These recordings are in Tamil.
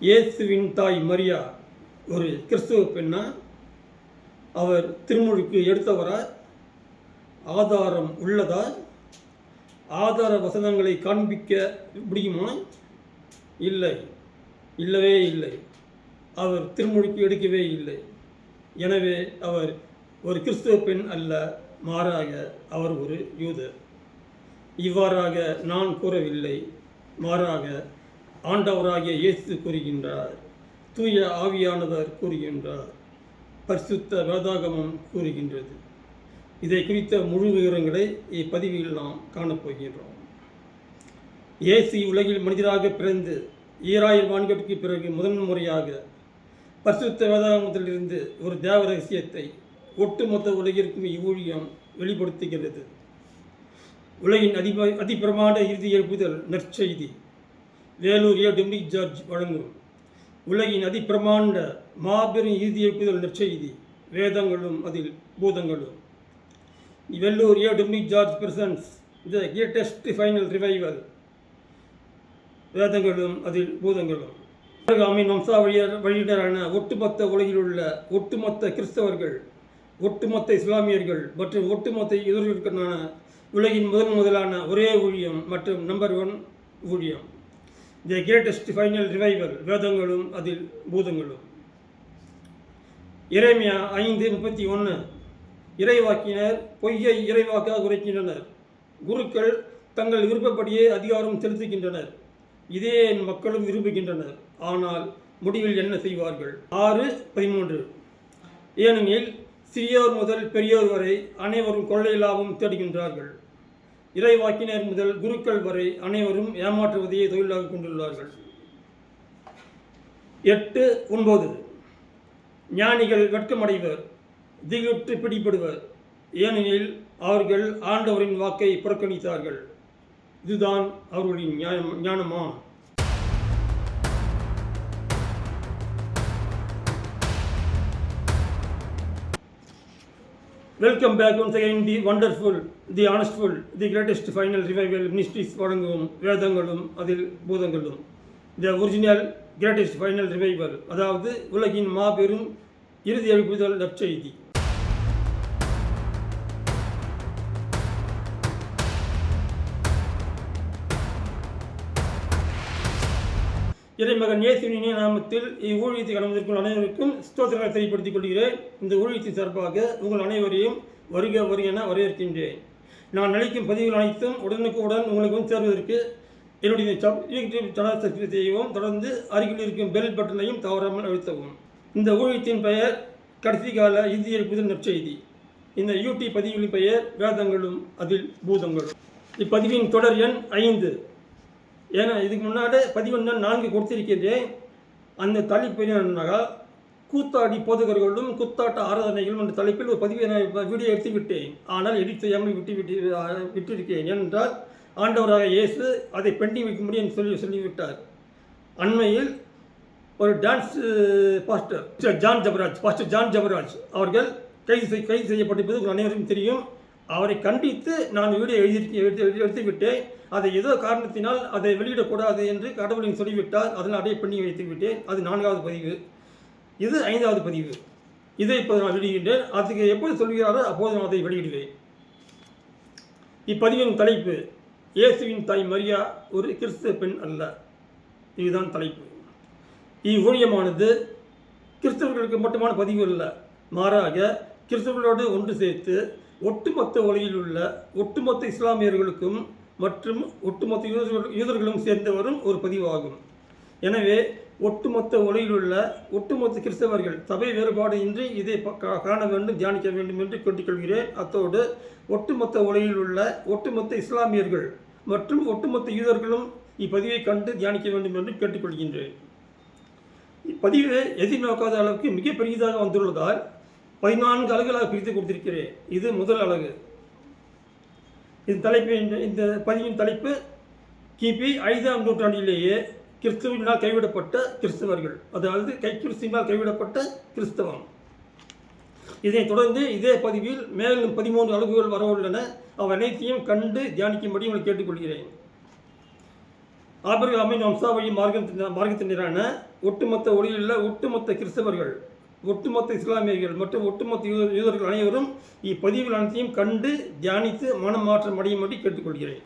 இயேசுவின் தாய் மரியா ஒரு கிறிஸ்துவ பெண்ணா? அவர் திருமுழுக்கு எடுத்தவரா? ஆதாரம் உள்ளதா? ஆதார வசனங்களை காண்பிக்க முடியுமா? இல்லை, இல்லவே இல்லை. அவர் திருமுழுக்கு எடுக்கவே இல்லை. எனவே அவர் ஒரு கிறிஸ்துவ பெண் அல்ல, மாறாக அவர் ஒரு யூதர். இவ்வாறாக நான் கூறவில்லை, மாறாக ஆண்டவராகிய இயேசு கூறுகின்றார், தூய ஆவியானவர் கூறுகின்றார், பரிசுத்த வேதாகமம் கூறுகின்றது. இதை குறித்த முழு விவரங்களை இப்பதிவில் நாம் காணப்போகின்றோம். இயேசு உலகில் மனிதராக பிறந்து 2000 ஆண்டுகளுக்கு பிறகு முதன்முறையாக பரிசுத்த வேதாகமத்திலிருந்து ஒரு தேவ ரகசியத்தை ஒட்டுமொத்த உலகிற்கும் இவ்வூழியம் வெளிப்படுத்துகிறது. உலகின் அதிபிரமாண்ட இறுதி எழுப்புதல் நற்செய்தி வேலூர் டொமினிக் ஜார்ஜ் வழங்கும் உலகின் அதிபிரமாண்ட மாபெரும் இறுதி எழுப்புதல் நற்செய்தி, வேதங்களும் அதில் பூதங்களும். Vellore Dominic George presents the greatest final revival, வேதங்களும் அதில் பூதங்களும். ஆபிரகாமின் வம்சாவழியினரான ஒட்டுமொத்த உலகில் உள்ள ஒட்டுமொத்த கிறிஸ்தவர்கள், ஒட்டுமொத்த இஸ்லாமியர்கள் மற்றும் ஒட்டுமொத்த யூதர்களுக்கான உலகின் முதலான ஒரே ஊழியம் மற்றும் நம்பர் 1 ஊழியம், தி கிரேட்டஸ்ட் ஃபைனல் ரிவைவல், வேதங்களும் அதில் பூதங்களும். எரேமியா 5:31. இறைவாக்கினர் பொய்யை இறைவாக்காக உரைக்கின்றனர், குருக்கள் தங்கள் விருப்பப்படியே அதிகாரம் செலுத்துகின்றனர், இதே என் மக்களும் விரும்புகின்றனர், ஆனால் முடிவில் என்ன செய்வார்கள்? 6:13. ஏனெனில் சிறியோர் முதல் பெரியோர் வரை அனைவரும் கொள்ளை லாபம் தேடுகின்றார்கள், இறைவாக்கினர் முதல் குருக்கள் வரை அனைவரும் ஏமாற்றுவதையே தொழிலாக கொண்டுள்ளார்கள். 8:9. ஞானிகள் வெட்கமடைவர், திகுற்று பிடிபடுவர், ஏனெனில் அவர்கள் ஆண்டவரின் வாக்கை புறக்கணித்தார்கள். இதுதான் அவர்களின் ஞானமா? Welcome back once again the wonderful, the honestful, the greatest final revival ministries வழங்கும் வேதங்களும் அதில் பூதங்களும். The original greatest final revival, அதாவது உலகின் மாபெரும் இறுதி எழுப்புதல் நற்செய்தி. இறைமகன் இயேசுவின் நாமத்தில் இவ்வூழியத்தை கடந்திருக்கும் அனைவருக்கும் ஸ்தோத்திரங்களை தெரியப்படுத்திக் கொள்கிறேன். இந்த ஊழியத்தின் சார்பாக உங்கள் அனைவரையும் வருக என வரவேற்கின்றேன். நான் அளிக்கும் பதிவுகள் அனைத்தும் உடனுக்குடன் உங்களுக்கு வந்து சேர்வதற்கு என்னுடைய யூடியூப் சேனல் சப்ஸ்கிரைப் செய்யவும், தொடர்ந்து அருகில் இருக்கும் பெல் பட்டனையும் தவறாமல் அழுத்தவும். இந்த ஊழியத்தின் பெயர் கடைசி கால இறுதி எழுப்புதல் நற்செய்தி. இந்த யூடியூப் பதிவுகளின் பெயர் வேதங்களும் அதில் பூதங்களும். இப்பதிவின் தொடர் எண் 5. ஏன்னா இதுக்கு முன்னாடி 4 கொடுத்திருக்கிறேன். அந்த தலைப்பு என்னன்னாக்கா, கூத்தாடி போதகர்களும் குத்தாட்ட ஆராதனைகளும் என்ற தலைப்பில் ஒரு பதிவை வீடியோ எடுத்து விட்டேன். ஆனால் எடிட் செய்யாமல் விட்டிருக்கேன். ஏனென்றால் ஆண்டவராக இயேசு அதை பெண்டிங் வைக்க முடியும் சொல்லிவிட்டார். அண்மையில் ஒரு டான்ஸ் பாஸ்டர் ஜான் ஜபராஜ் அவர்கள் கைது செய்யப்பட்டிருப்பது அனைவருக்கும் தெரியும். அவரை கண்டித்து நான் வீடியோ எடுத்துவிட்டேன். அதை ஏதோ காரணத்தினால் அதை வெளியிடக்கூடாது என்று கடவுளின் சொல்லிவிட்டார். அதனால் அடைய பண்ணி வைத்து விட்டேன். அது 4வது பதிவு, இது 5வது பதிவு. இதை இப்போது நான் வெளியிடுகிறேன். அதுக்கு எப்போது சொல்கிறாரோ அப்போது நான் அதை வெளியிடுவேன். இப்பதிவின் தலைப்பு, இயேசுவின் தாய் மரியா ஒரு கிறிஸ்தவ பெண் அல்ல. இதுதான் தலைப்பு. இவ்வூழியமானது கிறிஸ்தவர்களுக்கு மட்டுமான பதிவு அல்ல, மாறாக கிறிஸ்தவர்களோடு ஒன்று சேர்த்து ஒட்டுமொத்த உலகில் உள்ள ஒட்டுமொத்த இஸ்லாமியர்களுக்கும் மற்றும் ஒட்டுமொத்த யூதர்களும் சேர்ந்து வரும் ஒரு பதிவாகும். எனவே ஒட்டுமொத்த உலகில் உள்ள ஒட்டுமொத்த கிறிஸ்தவர்கள் சபை வேறுபாடு இன்றி இதை காண வேண்டும், தியானிக்க வேண்டும் என்று கேட்டுக்கொள்கிறேன். அத்தோடு ஒட்டுமொத்த உலகில் உள்ள ஒட்டுமொத்த இஸ்லாமியர்கள் மற்றும் ஒட்டுமொத்த யூதர்களும் இப்பதிவை கண்டு தியானிக்க வேண்டும் என்று கேட்டுக்கொள்கின்றேன். இப்பதிவு எதிர்நோக்காத அளவுக்கு மிகப்பெரியதாக வந்துள்ளதால் 14 அலகுகளாக பிரித்து கொடுத்திருக்கிறேன். இது முதல் அலகு. இந்த பதிவின் தலைப்பு, கிபி 5ஆம் நூற்றாண்டிலேயே கிறிஸ்துவினால் கைவிடப்பட்ட கிறிஸ்தவர்கள், அதாவது கிறிஸ்துவினால் கைவிடப்பட்ட கிறிஸ்தவம். இதைத் தொடர்ந்து இதே பதிவில் மேலும் 13 அலகுகள் வர உள்ளன. அவை அனைத்தையும் கண்டு தியானிக்கும்படி உங்களை கேட்டுக்கொள்கிறேன். ஆபிரகாமின் வம்சாவழி மார்க்கத்தினரான ஒட்டுமொத்த ஒளியுள்ள ஒட்டுமொத்த கிறிஸ்தவர்கள், ஒட்டுமொத்த இஸ்லாமியர்கள் மற்றும் ஒட்டுமொத்த யூதர்கள் அனைவரும் இப்பதிவுகள் அனைத்தையும் கண்டு தியானித்து மனமாற்றம் அடையும்படி கேட்டுக்கொள்கிறேன்.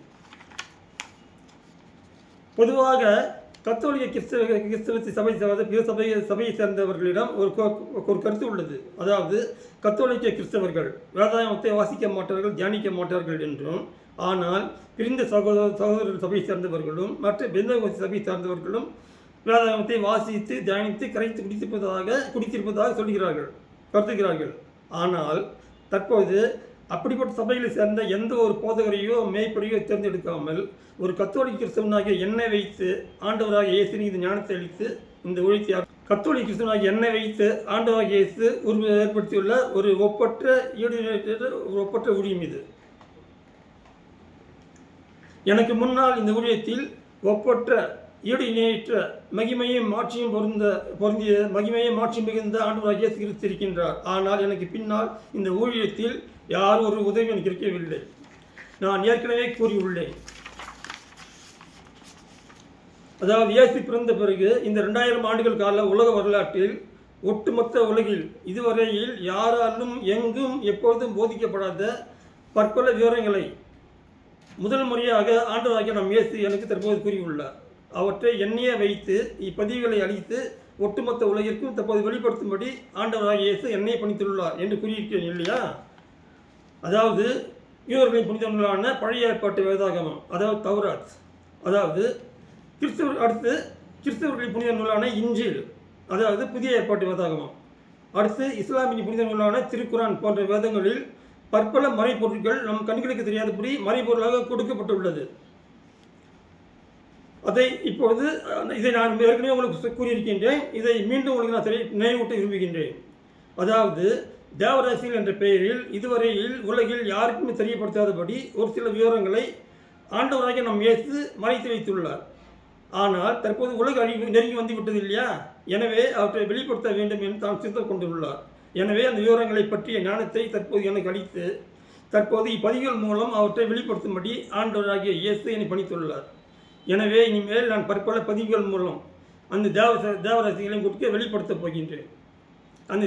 பொதுவாக கத்தோலிக்க கிறிஸ்தவ சபையை சேர்ந்தவர்களிடம் ஒரு கருத்து உள்ளது. அதாவது கத்தோலிக்க கிறிஸ்தவர்கள் வேதாகமத்தை வாசிக்க மாட்டார்கள், தியானிக்க மாட்டார்கள் என்றும், ஆனால் பிரிந்த சகோதரர் சபையை சேர்ந்தவர்களும் மற்ற பெந்தகோஸ்து சபையை சார்ந்தவர்களும் வேதாகமத்தை வாசித்து தியானித்து கரைத்து குடித்திருப்பதாக சொல்கிறார்கள், கருதுகிறார்கள். ஆனால் தற்போது அப்படிப்பட்ட சபைகளை சேர்ந்த எந்த ஒரு போதகரையோ மேய்ப்படியோ தேர்ந்தெடுக்காமல் ஒரு கத்தோலிக்க கிறிஸ்தவனாகிய எண்ணெய் வைத்து ஆண்டவராக இயேசு இந்த ஞானத்தை அளித்து இந்த ஒழித்து கத்தோலிக்க கிறிஸ்தவனாகிய எண்ணெய் வைத்து ஆண்டவராக இயேசு ஏற்படுத்தியுள்ள ஒரு ஒப்பற்ற ஊழியம் இது. எனக்கு முன்னால் இந்த ஊழியத்தில் ஒப்பற்ற ஈடு இணையற்ற மகிமையும் மாட்சியும் பொருந்திய மகிமையும் மாட்சியும் மிகுந்த ஆண்டவராக இயேசு கிறிஸ்து இருக்கின்றார். ஆனால் எனக்கு பின்னால் இந்த ஊழியத்தில் யார் ஒரு உதவி எனக்கு இருக்கவில்லை. நான் ஏற்கனவே கூறியுள்ளேன். அதாவது இயேசு பிறந்த பிறகு இந்த 2000 ஆண்டுகள் கால உலக வரலாற்றில் ஒட்டுமொத்த உலகில் இதுவரையில் யாராலும் எங்கும் எப்பொழுதும் போதிக்கப்படாத பற்பல விவரங்களை முதல் முறையாக ஆண்டவராகிய நம் இயேசு எனக்கு தற்போது கூறியுள்ளார். அவற்றை எண்ணெயை வைத்து இப்பதிவுகளை அளித்து ஒட்டுமொத்த உலகிற்கும் தற்போது வெளிப்படுத்தும்படி ஆண்டவராகிய இயேசு என்னை பணித்துள்ளார் என்று கூறியிருக்கிறேன் இல்லையா? அதாவது யூதர்களின் புனிதங்களான பழைய ஏற்பாட்டு வேதாகமம், அதாவது தௌராத், அதாவது கிறிஸ்தவர்களின் புனித நூலான இஞ்சில், அதாவது புதிய ஏற்பாட்டு வேதாகமம், அடுத்து இஸ்லாமின் புனித நூலான திருக்குரான் போன்ற வேதங்களில் பற்பல மறைப்பொருட்கள் நம் கண்களுக்கு தெரியாதபடி மறைப்பொருளாக கொடுக்கப்பட்டுள்ளது. இதை நான் ஏற்கனவே உங்களுக்கு கூறியிருக்கின்றேன். இதை மீண்டும் உங்களுக்கு நான் நினைவூட்ட விரும்புகின்றேன். அதாவது தேவராசிகள் என்ற பெயரில் இதுவரையில் உலகில் யாருக்குமே தெரியப்படுத்தாதபடி ஒரு சில விவரங்களை ஆண்டவராக நம் இயேசு மறைத்து வைத்துள்ளார். ஆனால் தற்போது உலக அழிவு நெருங்கி வந்துவிட்டது இல்லையா? எனவே அவற்றை வெளிப்படுத்த வேண்டும் என்று தான் சித்தம் கொண்டுள்ளார். எனவே அந்த விவரங்களை பற்றிய ஞானத்தை தற்போது எனக்கு அளித்து தற்போது இப்பதிவுகள் மூலம் அவற்றை வெளிப்படுத்தும்படி ஆண்டவராகிய இயேசு என்னை பணித்துள்ளார். எனவே இனிமேல் நான் பற்பல பதிவுகள் மூலம் அந்த தேவரகசியங்களையும் கொடுக்க வெளிப்படுத்தப் போகின்றேன். அந்த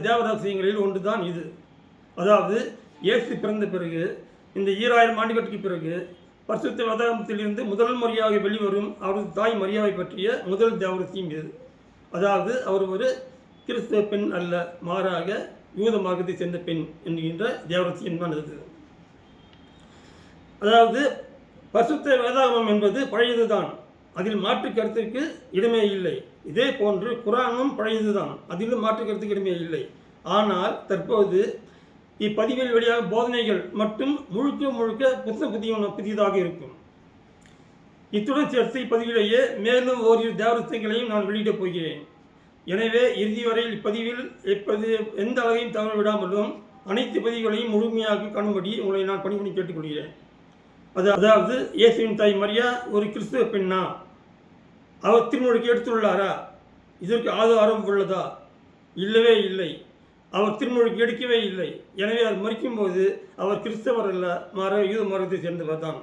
தேவரகசியங்களில் ஒன்றுதான் இது. அதாவது இயேசு பிறந்த பிறகு இந்த 2000 ஆண்டுகளுக்கு பிறகு பரிசுத்த வேதாகமத்திலிருந்து முதல் முறையாக வெளிவரும் அவரது தாய் மரியாவை பற்றிய முதல் தேவரகசியம் இது. அதாவது அவர் ஒரு கிறிஸ்தவ பெண் அல்ல, மாறாக யூத மார்க்கத்தை சேர்ந்த பெண் என்கின்ற தேவரகசியம் தான் இது. அதாவது பரிசுத்த வேதாகமம் என்பது பழையதுதான், அதில் மாற்று கருத்துக்கு இடமே இல்லை. இதே போன்று குரானும் பழையதுதான், அதிலும் மாற்று கருத்துக்கு இடமே இல்லை. ஆனால் தற்போது இப்பதிவில் வெளியாக போதனைகள் மட்டும் முழுக்க புதியதாக இருக்கும். இத்துடன் சேர்த்து இப்பதிவிலேயே மேலும் ஓரிரு தேவரகசியங்களையும் நான் வெளியிடப் போகிறேன். எனவே இறுதி வரையில் இப்பதிவில் எந்த அளவையும் தவற விடாமலும் அனைத்து பதிவுகளையும் முழுமையாக காணும்படி உங்களை நான் பணிபுரி கேட்டுக்கொள்கிறேன். அதாவது இயேசுவின் தாய் மரியா ஒரு கிறிஸ்துவ பெண்ணா? அவர் திருமுழுக்கு எடுத்துள்ளாரா? இதற்கு ஆதாரம் உள்ளதா? இல்லவே இல்லை. அவர் திருமுழுக்கு எடுக்கவே இல்லை. எனவே அவர் மறிக்கும்போது அவர் கிறிஸ்தவர் அல்ல, மாறாக யூத மார்க்கத்தை சேர்ந்தவர் தான்.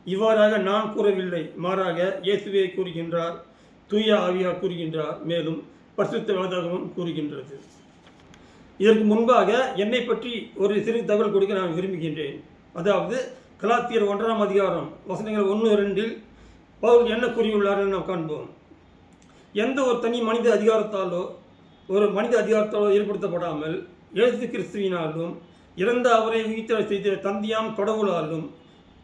இவ்வாறாக நான் கூறவில்லை, மாறாக இயேசுவே கூறுகின்றார், தூய ஆவியார் கூறுகின்றார், மேலும் பரிசுத்த வேதாகமம் கூறுகின்றது. இதற்கு முன்பாக என்னை பற்றி ஒரு சிறு தகவல் கொடுக்க நான் விரும்புகின்றேன். அதாவது கலாத்தியர் 1ஆம் அதிகாரம் வசனங்கள் 1-2 பவுல் என்ன கூறியுள்ளார் என்று நாம் காண்போம். எந்த ஒரு தனி மனித அதிகாரத்தாலோ ஏற்படுத்தப்படாமல் இயேசு கிறிஸ்துவினாலும் இறந்த அவரை உயிர்த்தெழ செய்த தந்தையாம் கடவுளாலும்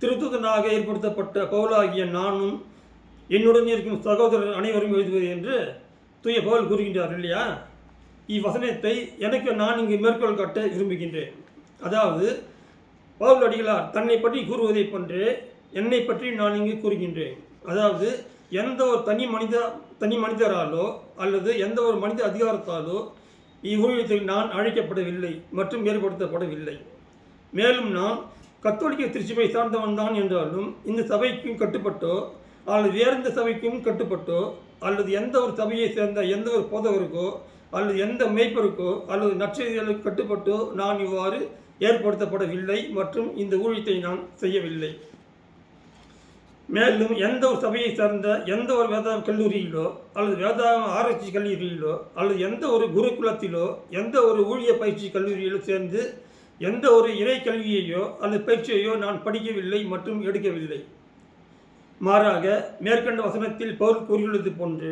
திருத்துதனாக ஏற்படுத்தப்பட்ட பவுலாகிய நானும் என்னுடன் இருக்கும் சகோதரர் அனைவரும் எழுதுவது என்று தூய பவுல் கூறுகின்றார் இல்லையா? இவ்வசனத்தை நான் இங்கு மேற்கோள் காட்ட விரும்புகின்றேன். அதாவது பவுல் அடிகளார் தன்னை பற்றி கூறுவதை போன்று என்னை பற்றி நான் இங்கு கூறுகின்றேன். அதாவது எந்த ஒரு தனி மனிதராலோ அல்லது எந்த ஒரு மனித அதிகாரத்தாலோ இவ்வூழியத்தில் நான் அழைக்கப்படவில்லை மற்றும் ஏற்படுத்தப்படவில்லை. மேலும் நான் கத்தோலிக்க திருச்சபை சார்ந்தவன் தான் என்றாலும் இந்த சபைக்கும் கட்டுப்பட்டோ அல்லது வேறெந்த சபைக்கும் கட்டுப்பட்டோ அல்லது எந்த ஒரு சபையை சேர்ந்த எந்த ஒரு போதகருக்கோ அல்லது எந்த மேய்ப்பருக்கோ அல்லது நற்செய்திகளுக்கு கட்டுப்பட்டோ நான் இவ்வாறு ஏற்படுத்தப்படவில்லை மற்றும் இந்த ஊழியத்தை நான் செய்யவில்லை. மேலும் எந்த ஒரு சபையை சார்ந்த எந்த ஒரு வேதாகம் கல்லூரியிலோ அல்லது வேதாகம் ஆராய்ச்சி கல்லூரியிலோ அல்லது எந்த ஒரு குருகுலத்திலோ எந்த ஒரு ஊழிய பயிற்சி கல்லூரியிலோ சேர்ந்து எந்த ஒரு இறை கல்வியையோ அல்லது பயிற்சியையோ நான் படிக்கவில்லை மற்றும் எடுக்கவில்லை. மாறாக மேற்கண்ட வசனத்தில் பவுல் கூறியுள்ளது போன்று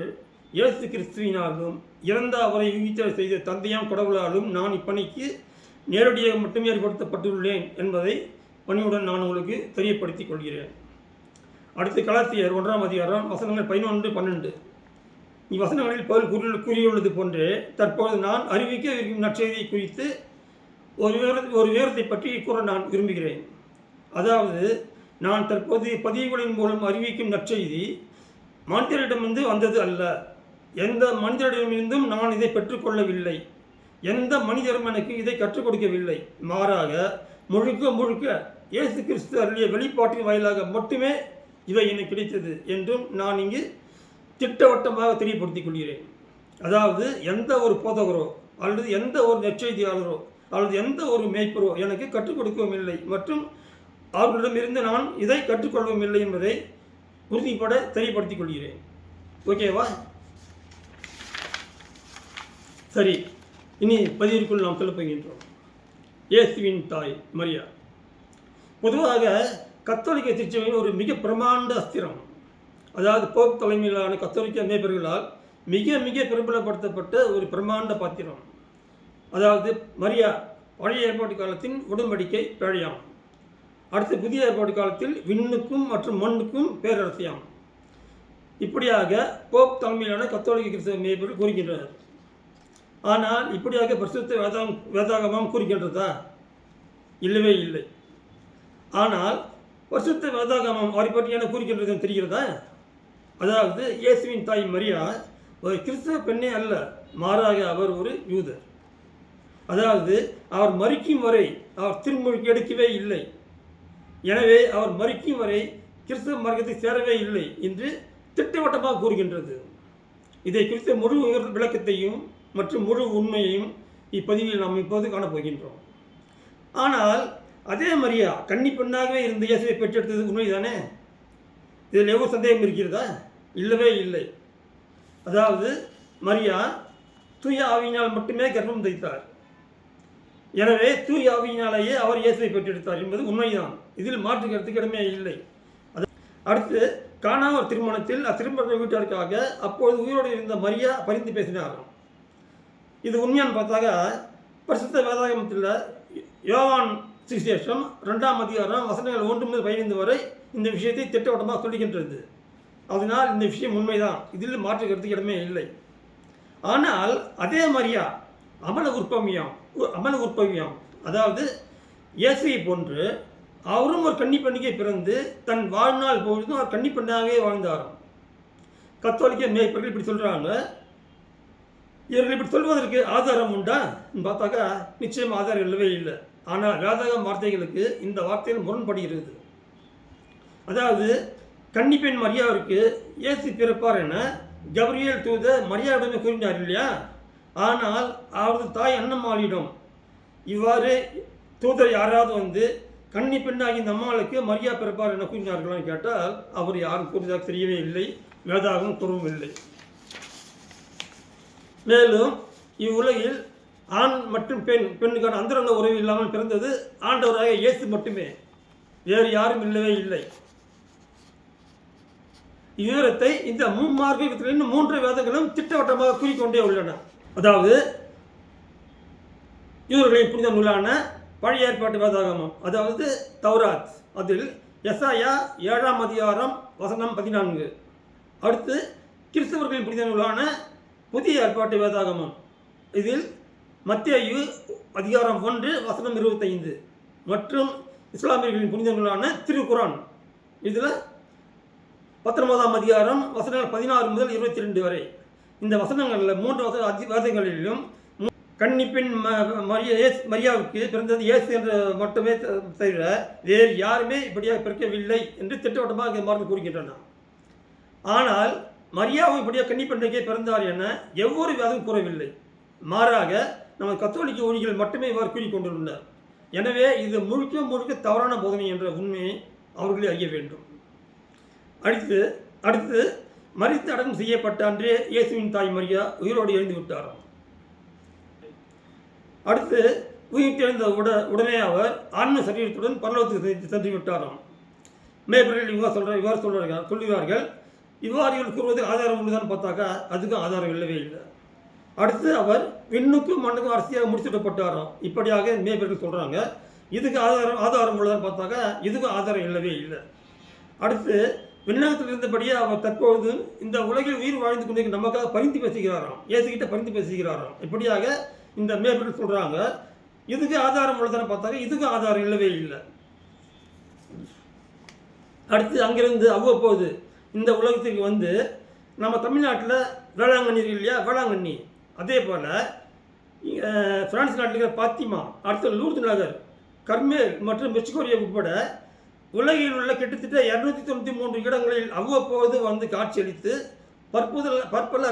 இயேசு கிறிஸ்துவினாலும் இறந்த அவரை உயிர்த்தெழ செய்த தந்தையாம் கடவுளாலும் நான் இப்பணிக்கு நேரடியாக மட்டுமே ஏற்படுத்தப்பட்டுள்ளேன் என்பதை பணியுடன் நான் உங்களுக்கு தெரியப்படுத்திக் கொள்கிறேன். அடுத்து கலாத்தியர் 1ஆம் அதிகாரம் வசனங்கள் 11, 12. இவ்வசனங்களில் பவுல் கூறியுள்ளது போன்று தற்போது நான் அறிவிக்க இருக்கும் நற்செய்தியை குறித்து ஒரு விவரத்தை பற்றி கூற நான் விரும்புகிறேன். அதாவது நான் தற்போது பதிவுகளின் மூலம் அறிவிக்கும் நற்செய்தி மனிதரிடமிருந்து வந்தது அல்ல. எந்த மனிதரிடமிருந்தும் நான் இதை பெற்றுக்கொள்ளவில்லை. எந்த மனிதரும் எனக்கு இதை கற்றுக் கொடுக்கவில்லை. மாறாக முழுக்க இயேசு கிறிஸ்து அருளிய வெளிப்பாட்டின் வாயிலாக மட்டுமே இவை எனக்கு கிடைத்தது என்றும் நான் இங்கு திட்டவட்டமாக தெரியப்படுத்திக் கொள்கிறேன். அதாவது எந்த ஒரு போதகரோ அல்லது எந்த ஒரு நற்செய்தியாளரோ அல்லது எந்த ஒரு மேய்ப்பரோ எனக்கு கற்றுக் கொடுக்கவும் இல்லை மற்றும் அவர்களிடமிருந்து நான் இதை கற்றுக்கொள்ளவும் இல்லை என்பதை உறுதிப்பட தெரியப்படுத்திக் கொள்கிறேன். ஓகேவா? சரி, இனி பதிவிற்குள் நாம் சொல்லப் போகின்றோம். இயேசுவின் தாய் மரியா பொதுவாக கத்தோலிக்க திருச்சபையின் ஒரு மிக பிரமாண்ட அஸ்திரம். அதாவது போப் தலைமையிலான கத்தோலிக்க மேய்ப்பர்களால் மிக பிரபலப்படுத்தப்பட்ட ஒரு பிரமாண்ட பாத்திரம். அதாவது மரியா பழைய ஏற்பாட்டு காலத்தின் உடன்படிக்கை பேழையாம். அடுத்து புதிய ஏற்பாட்டு காலத்தில் விண்ணுக்கும் மற்றும் மண்ணுக்கும் பேரரசியாம். இப்படியாக போப் தலைமையிலான கத்தோலிக்க கிறிஸ்தவ மேய்ப்பர்கள் கூறுகின்றனர். ஆனால் இப்படியாக பரிசுத்த வேதாகமம் கூறுகின்றதா? இல்லவே இல்லை. ஆனால் பரிசுத்த வேதாகமம் அவரை பற்றி என்ன கூறுகின்றது தெரிகிறதா? அதாவது இயேசுவின் தாய் மரியா ஒரு கிறிஸ்தவ பெண்ணே அல்ல, மாறாக அவர் ஒரு யூதர். அதாவது அவர் மரிக்கும் வரை அவர் திருமுழுக்கு எடுக்கவே இல்லை. எனவே அவர் மரிக்கும் வரை கிறிஸ்தவ மார்க்கத்தை சேரவே இல்லை என்று திட்டவட்டமாக கூறுகின்றது. இதை குறித்த முழு விளக்கத்தையும் மற்றும் முழு உண்மையையும் இப்பதிவில் நாம் இப்போது காணப்போகின்றோம். ஆனால் அதே மரியா கன்னி பெண்ணாகவே இருந்த இயேசுவை பெற்றெடுத்தது உண்மைதானே? இதில் எவ்வளவு சந்தேகம் இருக்கிறதா? இல்லவே இல்லை. அதாவது மரியா தூய ஆவியினால் மட்டுமே கர்ப்பம் தரித்தார். எனவே தூய ஆவியினாலேயே அவர் இயேசுவை பெற்றெடுத்தார் என்பது உண்மைதான். இதில் மாற்று கருத்துக்கு இடமே இல்லை. அடுத்து கானா ஒரு திருமணத்தில் அத்திருமண வீட்டாருக்காக அப்பொழுது உயிரோடு இருந்த மரியா பரிந்து பேசினார். இது உண்மையான்னு பார்த்தாக்க பரிசுத்த வேதாகமத்தில் யோவான் சுவிசேஷம் 2ஆம் அதிகாரம் வசனங்கள் 1 முதல் 15 வரை இந்த விஷயத்தை திட்டவட்டமாக சொல்லுகின்றது. அதனால் இந்த விஷயம் உண்மைதான். இதில் மாற்று கருத்துக்கு இடமே இல்லை. ஆனால் அதே மரியா அமல உற்பவியாம். அதாவது இயேசுவை போன்று அவரும் ஒரு கன்னி பெண்ணுக்கே பிறந்து தன் வாழ்நாள் பொழுதும் அவர் கன்னி பெண்ணாகவே வாழ்ந்தாராம். கத்தோலிக்க மேய்ப்பர்கள் இப்படி சொல்கிறாங்க. இவர்கள் இப்படி சொல்வதற்கு ஆதாரம் உண்டா பார்த்தாக்கா நிச்சயம் ஆதாரம் இல்லவே இல்லை. ஆனால் வேதாகம் வார்த்தைகளுக்கு இந்த வார்த்தைகள் முரண்படுகிறது. அதாவது கன்னிப்பெண் மரியாவிற்கு இயேசு பிறப்பார் என கபிரியேல் தூதர் மரியாவிடமே கூறினார் இல்லையா? ஆனால் அவரது தாய் அன்னம்மாளிடம் இவ்வாறு தூதர் யாராவது வந்து கன்னி பெண்ணாகி இந்த அம்மாளுக்கு மரியா பிறப்பார் என கூறினார்களான்னு கேட்டால் அவர் யாரும் கூறியதாக தெரியவே இல்லை, வேதாகம் கூறவும் இல்லை. மேலும் இவ்வுலகில் ஆண் மற்றும் பெண்ணுக்கான அந்தரங்க உறவு இல்லாமல் பிறந்தது ஆண்டவராக இயேசு மட்டுமே, வேறு யாரும் இல்லவே இல்லை. இவ்விவரத்தை இந்த மார்க்கத்தில் 3 வேதங்களும் திட்டவட்டமாக கூறிக்கொண்டே உள்ளன. அதாவது யூதர்களின் புனித நூலான பழைய ஏற்பாட்டு வேதாகமம், அதாவது தௌராத், அதில் எசாயா 7ஆம் அதிகாரம் வசனம் 14. அடுத்து கிறிஸ்தவர்களின் புனித நூலான புதிய ஏற்பாட்டு வேதாகமம், இதில் மத்தேயு அதிகாரம் 1 வசனம் 25 மற்றும் இஸ்லாமியர்களின் புனித நூலான திருக்குரான், இதில் 19ஆம் அதிகாரம் வசனங்கள் 16 முதல் 22 வரை. இந்த வசனங்களில் 3 வேதங்களிலும் கன்னிப்பெண் மரியாவுக்கு பிறந்தது இயேசு என்று மட்டுமே தவிர வேறு யாருமே இப்படியாக பிறக்கவில்லை என்று திட்டவட்டமாக மார்க்கு கூறுகின்றன. ஆனால் மரியாவும் இப்படியாக கன்னிப்பெண்ணுக்கே பிறந்தார் என எவ்வொரு வேதமும் கூறவில்லை. மாறாக நம்ம கத்தோலிக்க ஊழியர்கள் மட்டுமே இவ்வாறு கூறிக்கொண்டுள்ளனர். எனவே இது முழுக்க தவறான போதனை என்ற உண்மையை அவர்களே அறிய வேண்டும். அடுத்து அடுத்து மரித்து அடக்கம் செய்யப்பட்ட அன்றே இயேசுவின் தாய் மரியா உயிரோடு எழுந்து விட்டாராம். அடுத்து உயிர் தெழுந்த உடனே அவர் ஆன்ம சரீரத்துடன் பரலோகத்துக்கு சென்று விட்டாராம். மேற்பர்கள் இவ்வாறு சொல்லுகிறார்கள். இவ்வாறு கூறுவது ஆதாரம் உள்ளதான்னு பார்த்தாக்கா அதுக்கும் ஆதாரம் இல்லவே இல்லை. அடுத்து அவர் விண்ணுக்கும் மண்ணுக்கும் அரசியாக முடிச்சுட்டப்பட்டாராம். இப்படியாக மேற்பர்கள் சொல்கிறாங்க. இதுக்கு ஆதாரம் உள்ளதான்னு பார்த்தாக்கா இதுக்கும் ஆதாரம் இல்லவே இல்லை. அடுத்து விண்ணகத்தில் இருந்தபடியே அவர் தற்பொழுது இந்த உலகில் உயிர் வாழ்ந்து கொண்டு நமக்காக பரிந்து பேசுகிறாராம். இயேசுகிட்ட பரிந்து பேசுகிறாராம். இப்படியாக இந்த மேற்பர்கள் சொல்கிறாங்க. இதுக்கு ஆதாரம் உள்ளதான்னு பார்த்தாக்க இதுக்கும் ஆதாரம் இல்லவே இல்லை. அடுத்து அங்கிருந்து அவ்வப்போது இந்த உலகத்துக்கு வந்து நம்ம தமிழ்நாட்டில் வேளாங்கண்ணி இருக்கு இல்லையா, வேளாங்கண்ணி, அதே போல் பிரான்ஸ் நாட்டில் இருக்கிற பாத்திமா, அடுத்த லூர்து நகர், கர்மேல் மற்றும் மெக்சிகோரியா உட்பட உலகில் உள்ள கிட்டத்தட்ட 293 இடங்களில் அவ்வப்போது வந்து காட்சியளித்து பற்பல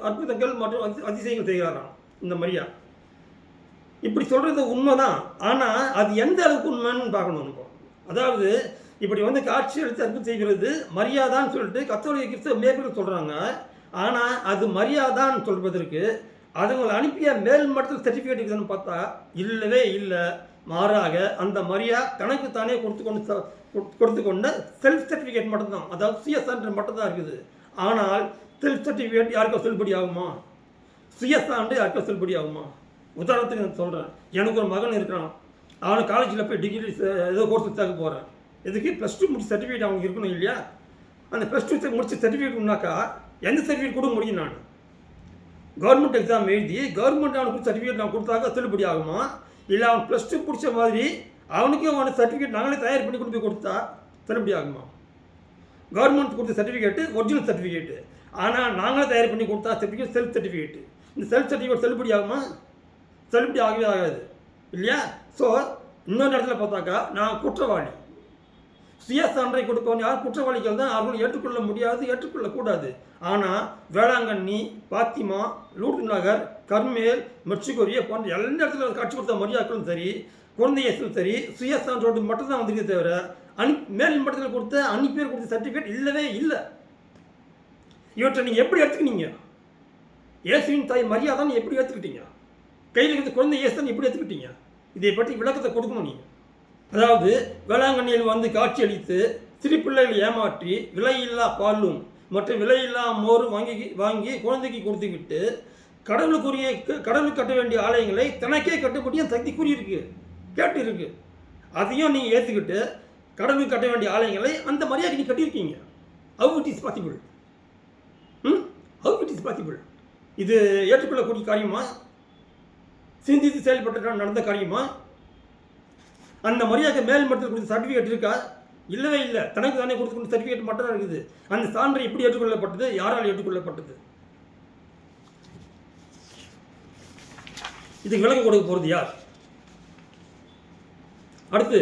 அற்புதங்கள் மற்றும் அதிசயங்கள் செய்கிறாராம் இந்த மரியா. இப்படி சொல்கிறது உண்மைதான். ஆனால் அது எந்த அளவுக்கு உண்மைன்னு பார்க்கணும். அதாவது இப்படி வந்து காட்சி அளித்து அற்புதம் செய்கிறது மரியாதான்னு சொல்லிட்டு கத்தோலிக்க கிறிஸ்தவ மேற்பர்கள் சொல்கிறாங்க. ஆனால் அது மரியாதான்னு சொல்வதற்கு அதுங்களை அனுப்பிய மேல் மட்டத்தில் சர்டிஃபிகேட் இருக்குதுன்னு பார்த்தா இல்லவே இல்லை. மாறாக அந்த மரியா தனக்கு தானே கொடுத்து கொண்ட செல்ஃப் சர்டிஃபிகேட் மட்டும்தான், அதாவது சுய சான்று மட்டும்தான் இருக்குது. ஆனால் செல்ஃப் சர்டிஃபிகேட் யாருக்கோ செல்லுபடி ஆகுமா? சுய சான்று யாருக்கோ செல்லுபடி ஆகுமா? உதாரணத்துக்கு நான் சொல்கிறேன். எனக்கு ஒரு மகன் இருக்கிறான். அவனுக்கு காலேஜில் போய் டிகிரி ஏதோ கோர்ஸ் எடுத்தாக்க போகிறேன். எதுக்கு +2 முடிச்ச சர்டிஃபிகேட் அவனுக்கு இருக்கணும் இல்லையா? அந்த +2 முடிச்ச சர்டிஃபிகேட்னாக்கா எந்த சர்டிஃபிகேட் கொடுக்க முடியும்? நான் கவர்மெண்ட் எக்ஸாம் எழுதி கவர்மெண்ட் அவனுக்கு சர்டிஃபிகேட் நான் கொடுத்தாக்க செல்லுபடி ஆகுமா? இல்லை அவன் +2 பிடிச்ச மாதிரி அவனுக்கே அவனை சர்டிஃபிகேட் நாங்களே தயார் பண்ணி கொண்டு போய் கொடுத்தா செல்லுபடி ஆகுமா? கவர்மெண்ட் கொடுத்த சர்டிஃபிகேட்டு ஒரிஜினல் சர்டிஃபிகேட்டு. ஆனால் நாங்களே தயார் பண்ணி கொடுத்தா சர்டிஃபிகேட் செல்ஃப் சர்டிஃபிகேட்டு. இந்த செல்ஃப் சர்டிஃபிகேட் செல்லுபடி ஆகுமா? செல்லுபடி ஆகவே ஆகாது இல்லையா? ஸோ இன்னொரு இடத்துல பார்த்தாக்கா நான் குற்றவாளி, சுய சான்றை கொடுப்பவன் யார்? குற்றவாளிகள் தான். அவர்கள் ஏற்றுக்கொள்ள முடியாது, ஏற்றுக்கொள்ளக்கூடாது. ஆனால் வேளாங்கண்ணி, பாத்திமா, லூர்து நகர், கர்மேல், மெக்சிகோரியா போன்ற எல்லா இடத்துல காட்சி கொடுத்த மரியாக்களும் சரி, குழந்தை இயேசுவும் சரி, சுய சான்றோடு மட்டும்தான் வந்திருக்கே தவிர மேல் மட்டத்தில் கொடுத்த பேர் கொடுத்த சர்டிஃபிகேட் இல்லவே இல்லை. இவற்றை நீங்கள் எப்படி எடுத்துக்கிட்டீங்க? இயேசுவின் தாய் மரியாதான் எப்படி எடுத்துக்கிட்டீங்க? கையில் இருக்கிற குழந்தை இயேசுதான் எப்படி எடுத்துக்கிட்டீங்க? இதை பற்றி விளக்கத்தை கொடுக்கணும் நீங்கள். அதாவது வேளாங்கண்ணியில் வந்து காட்சியளித்து சிறு பிள்ளைகளை ஏமாற்றி விலையில்லா பாலும் மற்றும் விலையில்லா மோரும் வாங்கி குழந்தைக்கு கொடுத்துக்கிட்டு கடவுளுக்கு கட்ட வேண்டிய ஆலயங்களை தனக்கே கட்டுப்படியும் சக்தி கூறியிருக்கு, கேட்டு இருக்கு. அதையும் நீங்கள் ஏற்றுக்கிட்டு கடவுளுக்கு கட்ட வேண்டிய ஆலயங்களை அந்த மரியாதை நீங்கள் கட்டியிருக்கீங்க. How it is possible? How it is possible? இது ஏற்றுக்கொள்ளக்கூடிய காரியமா? சிந்தித்து செயல்பட்ட நடந்த காரியமா? அந்த மரியாதை மேல் மட்டத்தில் கொடுத்த சர்டிஃபிகேட் இருக்கா? இல்லவே இல்லை. தனக்கு தானே கொடுத்து சர்டிஃபிகேட் மட்டும் தான் இருக்குது. அந்த சான்று எப்படி ஏற்றுக்கொள்ளப்பட்டது? யாரால் ஏற்றுக்கொள்ளப்பட்டது? இதுக்கு விளக்கம் கொடுக்க போகிறது யார்? அடுத்து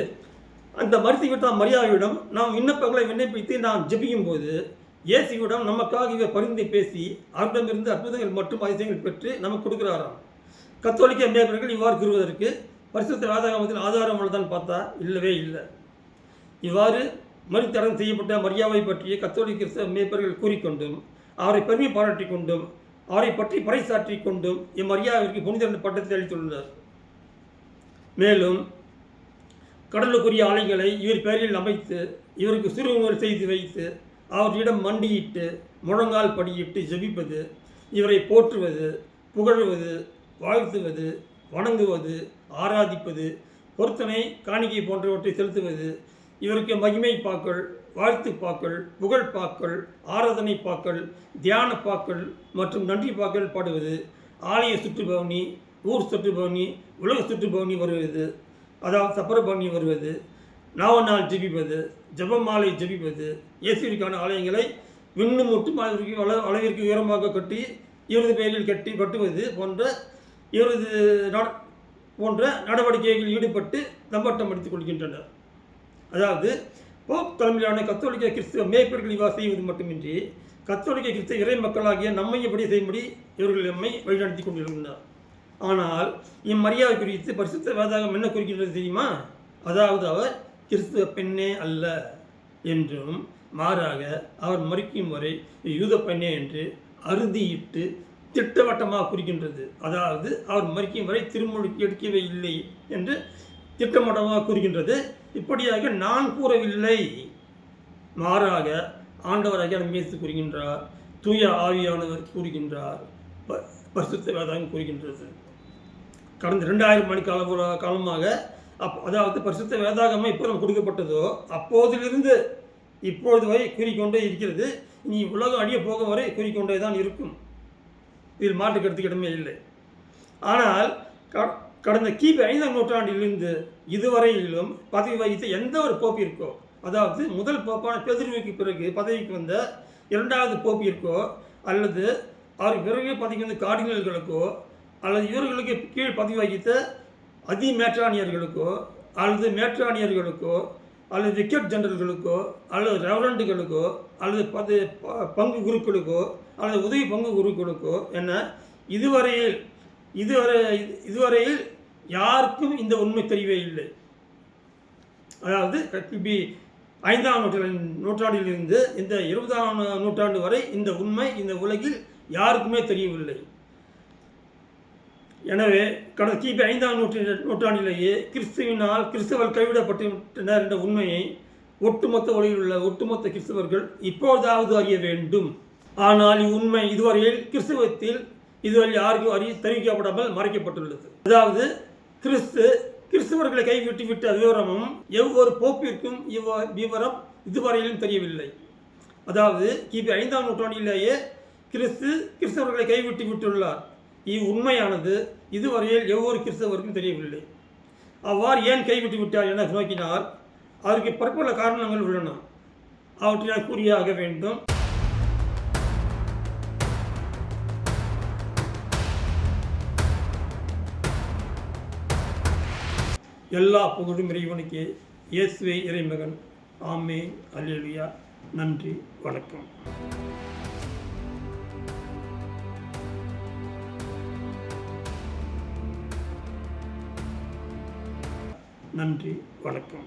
அந்த மருத்துவ மரியாதையிடம் நாம் விண்ணப்பங்களை விண்ணப்பித்து நாம் ஜெபிக்கும் போது இயேசுவிடம் நமக்காக இவர் பரிந்து பேசி அவரிடமிருந்து அற்புதங்கள் மற்றும் அதிசயங்கள் பெற்று நமக்கு கொடுக்கிறாராம். கத்தோலிக்க மேற்பர்கள் இவ்வாறு கூறுவதற்கு பரிசுத்த வேதாகமத்தில் ஆதாரம் உள்ளதான்னு பார்த்தா இல்லவே இல்லை. இவ்வாறு மறுத்தடம் செய்யப்பட்ட மரியாவை பற்றிய கத்தோலிக்க கிறிஸ்தவ மேய்ப்பர்கள் கூறிக்கொண்டும் அவரை பெருமை பாராட்டி கொண்டும் அவரை பற்றி பறைசாற்றி கொண்டும் இம்மரியாவிற்கு புனித பட்டத்தை அளித்துள்ளனர். மேலும் கடலுக்குரிய ஆலைகளை இவர் பெயரில் அமைத்து இவருக்கு சிறுமுறை செய்து வைத்து அவரிடம் மண்டியிட்டு முழங்கால் படியிட்டு ஜெபிப்பது, இவரை போற்றுவது, புகழ்வது, வாழ்த்துவது, வணங்குவது, ஆராதிப்பது, பொருத்தனை, காணிக்கை போன்றவற்றை செலுத்துவது, இவருக்கு மகிமை பாக்கள், வாழ்த்து பாக்கள், புகழ் பாக்கள், ஆராதனை பாக்கள், தியான பாக்கள் மற்றும் நன்றி பாக்கள் பாடுவது, ஆலய சுற்றுப்பவனி, ஊர் சுற்றுப்பவனி, உலக சுற்றுப்பவனி வருவது, அதாவது சப்பரபவனி வருவது, நாள் ஜெபிப்பது, ஜபமாலை ஜெபிப்பது, இயேசுவிற்கான ஆலயங்களை விண்ணும் மட்டும் அளவிற்கு உயரமாக கட்டி இவரது பெயரில் கட்டுவது போன்ற நடவடிக்கைகளில் ஈடுபட்டு தம்பட்டம் அடித்துக் கொள்கின்றனர். அதாவது போப் தலைமையிலான கத்தோலிக்க கிறிஸ்தவ மேய்ப்பர்கள் இவ்வாறு செய்வது மட்டுமின்றி கத்தோலிக்க கிறிஸ்தவ இறை மக்களாகிய நம்மை எப்படி செய்யும்படி இவர்கள் நம்மை வழிநடத்தி கொண்டிருக்கின்றனர். ஆனால் இம்மரியாதை குறித்து பரிசுத்த வேதாகம் என்ன குறிக்கின்றது தெரியுமா? அதாவது அவர் கிறிஸ்துவ பெண்ணே அல்ல என்றும் மாறாக அவர் மரிக்கும் வரை யூத பையனே என்று அறுதியிட்டு திட்டவட்டமாக குறிக்கின்றது. அதாவது அவர் மரிக்கும் வரை திருமுழுக்கு எடுக்கவே இல்லை என்று திட்டவட்டமாக கூறுகின்றது. இப்படியாக நான் கூறவில்லை, மாறாக ஆண்டவராக இயேசு கூறுகின்றார், தூய ஆவியானவர் கூறுகின்றார், பரிசுத்த வேதாகம் கூறுகின்றது. கடந்த 2000 மணி காலமாக அதாவது பரிசுத்த வேதாகமாக இப்போ நம்ம கொடுக்கப்பட்டதோ அப்போதிலிருந்து இப்பொழுது வரை கூறிக்கொண்டே இருக்கிறது. இனி உலகம் அழிய போக வரை கூறிக்கொண்டே தான் இருக்கும். இதில் மாற்று கருத்துக்கு இடமே இல்லை. ஆனால் கடந்த கிபி 5ஆம் நூற்றாண்டிலிருந்து இதுவரையிலும் பதவி வகித்த எந்த ஒரு போப்பிற்கோ, அதாவது முதல் போப்பான பேதுருவுக்கு பிறகு பதவிக்கு வந்த 2வது போப்பிற்கோ, அல்லது அவருக்கு பிறகு பதவிக்கு வந்த கார்டினல்களுக்கோ, அல்லது இவர்களுக்கு கீழ் பதவி வகித்த மேற்றானியர்களுக்கோ, அல்லது மேற்றானியர்களுக்கோ, அல்லது விக்கெட் ஜெனரல்களுக்கோ, அல்லது ரெவரண்டுகளுக்கோ, அல்லது பங்கு குருக்களுக்கோ, அல்லது உதவி பங்கு குருக்களுக்கோ என இதுவரையில் யாருக்கும் இந்த உண்மை தெரியவே இல்லை. அதாவது கிபி 5ஆம் நூற்றாண்டிலிருந்து இந்த 20ஆம் நூற்றாண்டு வரை இந்த உண்மை இந்த உலகில் யாருக்குமே தெரியவில்லை. எனவே கடந்த கிபி 5ஆம் நூற்றாண்டிலேயே கிறிஸ்தவர் கைவிடப்பட்டுவிட்டனர் என்ற உண்மையை ஒட்டுமொத்த உலகில் உள்ள ஒட்டுமொத்த கிறிஸ்தவர்கள் இப்போதாவது அறிய வேண்டும். ஆனால் இவ்வுண்மை இதுவரையில் கிறிஸ்தவத்தில் இதுவரை யாருக்கும் தெரிவிக்கப்படாமல் மறைக்கப்பட்டுள்ளது. அதாவது கிறிஸ்தவர்களை கைவிட்டு விட்ட விவரமும் ஒவ்வொரு போப்பிற்கும் விவரம் இதுவரையிலும் தெரியவில்லை. அதாவது கிபி 5ஆம் நூற்றாண்டிலேயே கிறிஸ்தவர்களை கைவிட்டு விட்டுள்ளார். இவ்வுண்மையானது இதுவரையில் ஒவ்வொரு கிறிஸ்தவருக்கும் தெரியவில்லை. அவ்வாறு ஏன் கைவிட்டு விட்டார் என நோக்கினால் அதற்கு பற்பல காரணங்கள் உள்ளன. அவற்றை நான் கூறியாக வேண்டும். எல்லா புகழும் இறைவனுக்கே. இயேசுவே இறைமகன். ஆமென். அல்லேலூயா. நன்றி, வணக்கம். நன்றி, வணக்கம்.